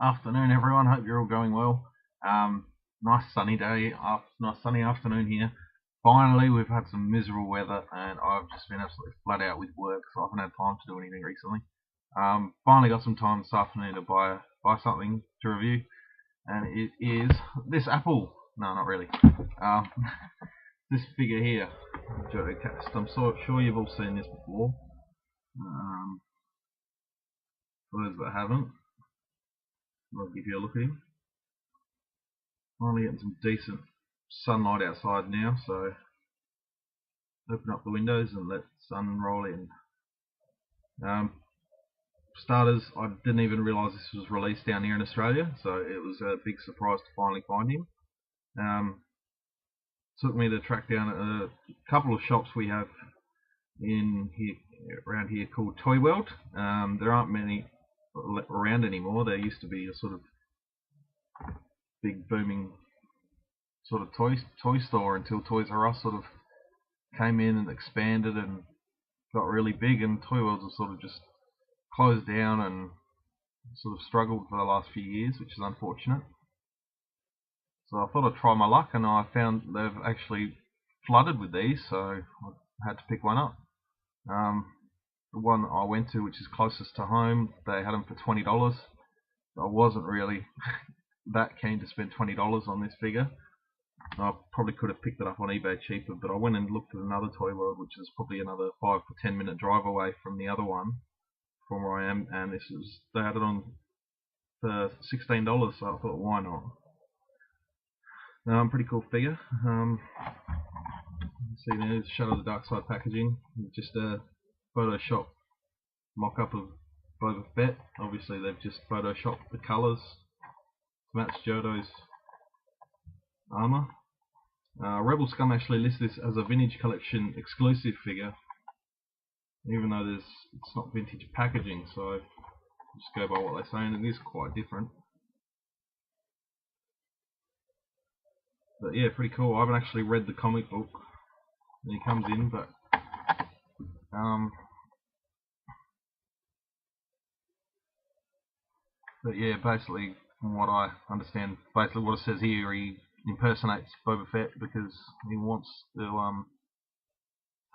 Afternoon, everyone. Hope you're all going well. Nice sunny day, nice sunny afternoon here. Finally, we've had some miserable weather, and I've just been absolutely flat out with work, so I haven't had time to do anything recently. Finally got some time this afternoon to buy something to review, and it is this apple. No, not really. Um, this figure here, Jodo Kast. I'm sure you've all seen this before. For those that haven't, I'll give you a look at him. Finally getting some decent sunlight outside now, so open up the windows and let the sun roll in. Starters, I didn't even realise this was released down here in Australia, so it was a big surprise to finally find him. Took me to track down a couple of shops we have in here, around here, called Toyworld. There aren't many around anymore. There used to be a sort of big booming sort of toy store until Toys R Us sort of came in and expanded and got really big, and Toyworld has sort of just closed down and sort of struggled for the last few years, which is unfortunate. So I thought I'd try my luck, and I found they've actually flooded with these, so I had to pick one up. The one I went to, which is closest to home, they had them for $20. I wasn't really that keen to spend $20 on this figure. I probably could have picked it up on eBay cheaper, but I went and looked at another Toyworld, which is probably another 5 to 10 minute drive away from the other one, from where I am, and they had it on for $16, so I thought, why not? Pretty cool figure. See there's Shadow of the Dark Side packaging, just a Photoshop mock-up of Boba Fett. Obviously they've just photoshopped the colours to match Jodo's armour. Rebel Scum actually lists this as a vintage collection exclusive figure, even though it's not vintage packaging, so just go by what they're saying. It is quite different. But yeah, pretty cool. I haven't actually read the comic book when he comes in, but yeah, basically, from what I understand, basically what it says here, he impersonates Boba Fett because he wants to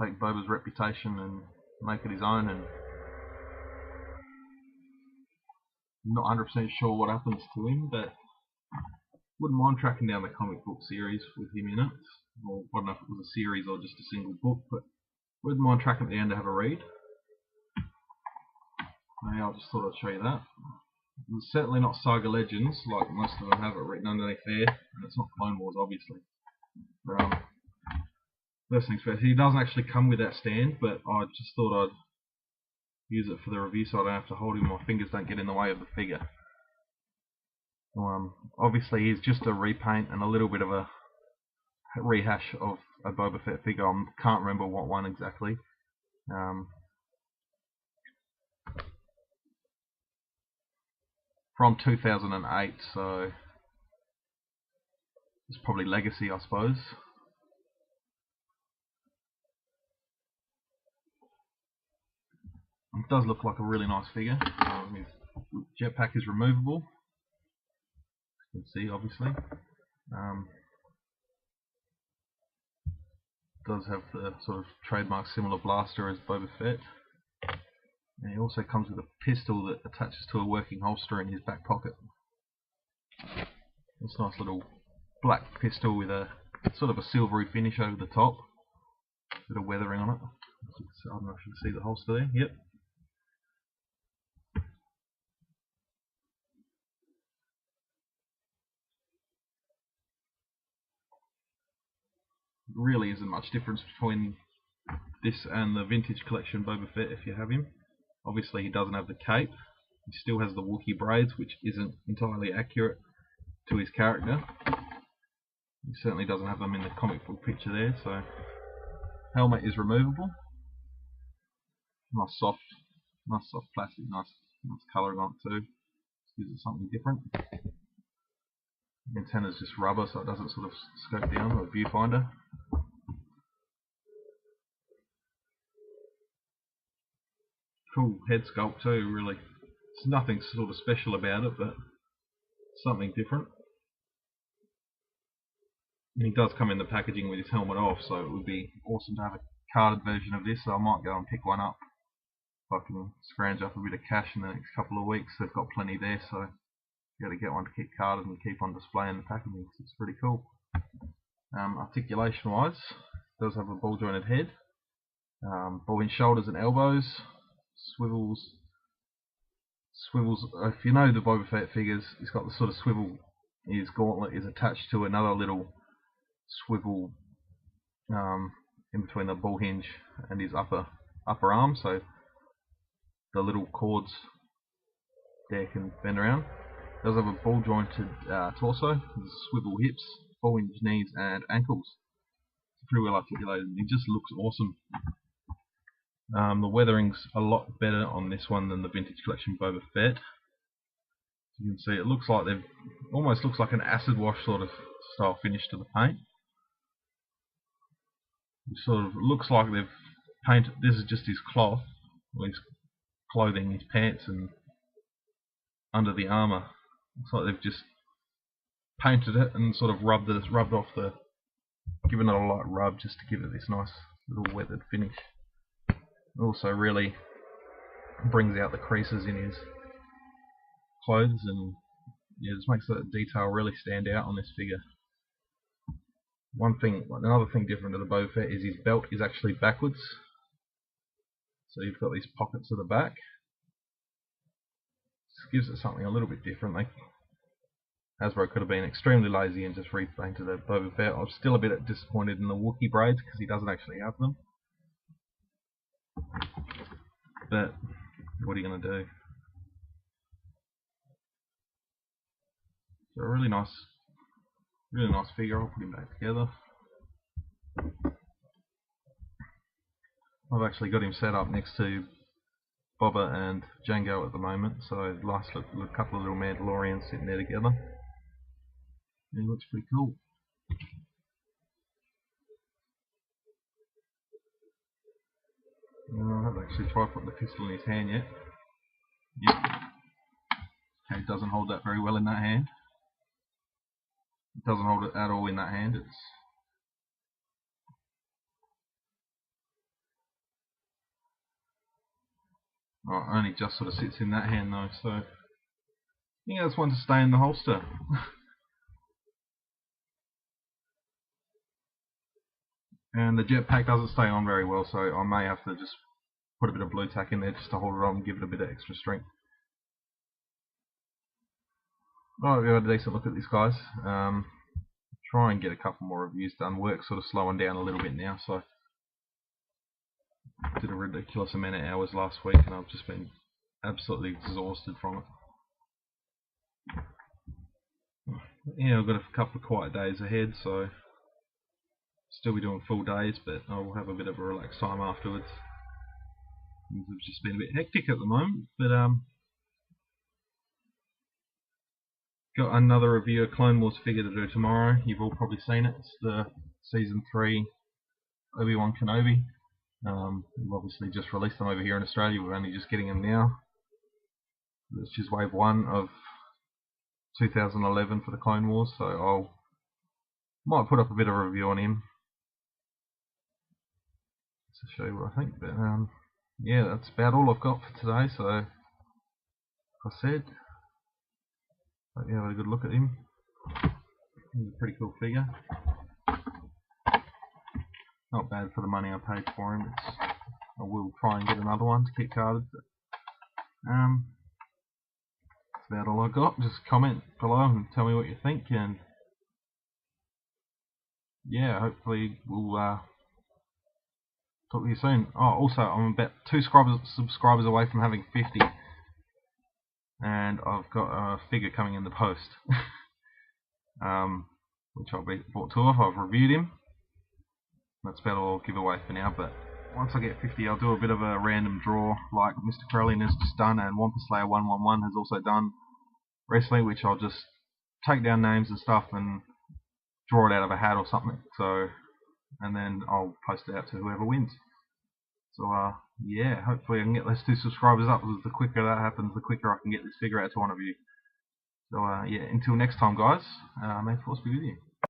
take Boba's reputation and make it his own, and I'm not 100% sure what happens to him, but wouldn't mind tracking down the comic book series with him in it. Or I don't know if it was a series or just a single book, but wouldn't mind tracking it down to have a read. Maybe I just thought I'd show you that. It's certainly not Saga Legends, like most of them have it written underneath there, and it's not Clone Wars, obviously. But, first things first, he doesn't actually come with that stand, but I just thought I'd use it for the review so I don't have to hold him, my fingers don't get in the way of the figure. Obviously he's just a repaint and a little bit of a rehash of a Boba Fett figure. I can't remember what one exactly. From 2008, so it's probably Legacy, I suppose. It does look like a really nice figure. His jetpack is removable. You can see, obviously. Does have the sort of trademark similar blaster as Boba Fett. And he also comes with a pistol that attaches to a working holster in his back pocket. It's a nice little black pistol with a sort of a silvery finish over the top. Bit of weathering on it. I don't know if you can see the holster there. Yep. Really isn't much difference between this and the vintage collection Boba Fett if you have him. Obviously he doesn't have the cape. He still has the Wookiee braids, which isn't entirely accurate to his character. He certainly doesn't have them in the comic book picture there, so helmet is removable. Nice soft plastic, nice colouring on it too. Gives it something different. The antenna's just rubber, so it doesn't sort of scope down with a viewfinder. Cool head sculpt too, really. There's nothing sort of special about it, but something different. And he does come in the packaging with his helmet off, so it would be awesome to have a carded version of this. So I might go and pick one up if I can scrounge up a bit of cash in the next couple of weeks. They've got plenty there, so got to get one to keep carded and keep on display in the packaging. It's pretty cool. Articulation wise, it does have a ball jointed head, ball in shoulders and elbows, swivels. If you know the Boba Fett figures, he's got the sort of swivel. His gauntlet is attached to another little swivel in between the ball hinge and his upper arm, so the little cords there can bend around. It does have a ball jointed torso, swivel hips, 4-inch knees and ankles. It's pretty well articulated and he just looks awesome. The weathering's a lot better on this one than the Vintage Collection Boba Fett. You can see it looks like almost looks like an acid wash sort of style finish to the paint. It sort of looks like they've painted, this is just his cloth, or his clothing, his pants and under the armour. Looks like they've just painted it and sort of rubbed off given it a light rub just to give it this nice little weathered finish. It also really brings out the creases in his clothes and yeah, just makes that detail really stand out on this figure. Another thing different to the Boba Fett is his belt is actually backwards. So you've got these pockets at the back. Just gives it something a little bit different. Hasbro could have been extremely lazy and just repainted a Boba Fett. I'm still a bit disappointed in the Wookiee braids because he doesn't actually have them. But what are you going to do? So a really nice figure. I'll put him back together. I've actually got him set up next to Boba and Jango at the moment, so nice couple of little Mandalorians sitting there together. He looks pretty cool. I haven't actually tried putting the pistol in his hand yet. Yep. Okay, it doesn't hold that very well in that hand. It doesn't hold it at all in that hand. Only just sort of sits in that hand though, so yeah, that's one to stay in the holster. And the jetpack doesn't stay on very well, so I may have to just put a bit of blue tack in there just to hold it on and give it a bit of extra strength. Alright, we had a decent look at this, guys. Try and get a couple more reviews done. Work's sort of slowing down a little bit now, so I did a ridiculous amount of hours last week and I've just been absolutely exhausted from it. Yeah, I've got a couple of quiet days ahead, so still be doing full days, but I'll have a bit of a relaxed time afterwards. It's just been a bit hectic at the moment, but got another review of Clone Wars figure to do tomorrow. You've all probably seen it. It's the Season 3 Obi-Wan Kenobi. We've obviously just released them over here in Australia. We're only just getting them now. It's just wave 1 of 2011 for the Clone Wars, so might put up a bit of a review on him to show you what I think. But yeah, that's about all I've got for today. So, like I said, hope you have a good look at him. He's a pretty cool figure. Not bad for the money I paid for him. I will try and get another one to keep carded. But, that's about all I got. Just comment below and tell me what you think. And yeah, hopefully we'll talk to you soon. Oh, also, I'm about 2 subscribers away from having 50. And I've got a figure coming in the post. Which I'll be bought 2 of. I've reviewed him. That's about all I'll give away for now, but once I get 50 I'll do a bit of a random draw like Mr. Krellin has just done and Wampa Slayer 111 has also done recently, which I'll just take down names and stuff and draw it out of a hat or something, so, and then I'll post it out to whoever wins. So yeah, hopefully I can get those 2 subscribers up. The quicker that happens, the quicker I can get this figure out to one of you. So yeah, until next time, guys. May the force be with you.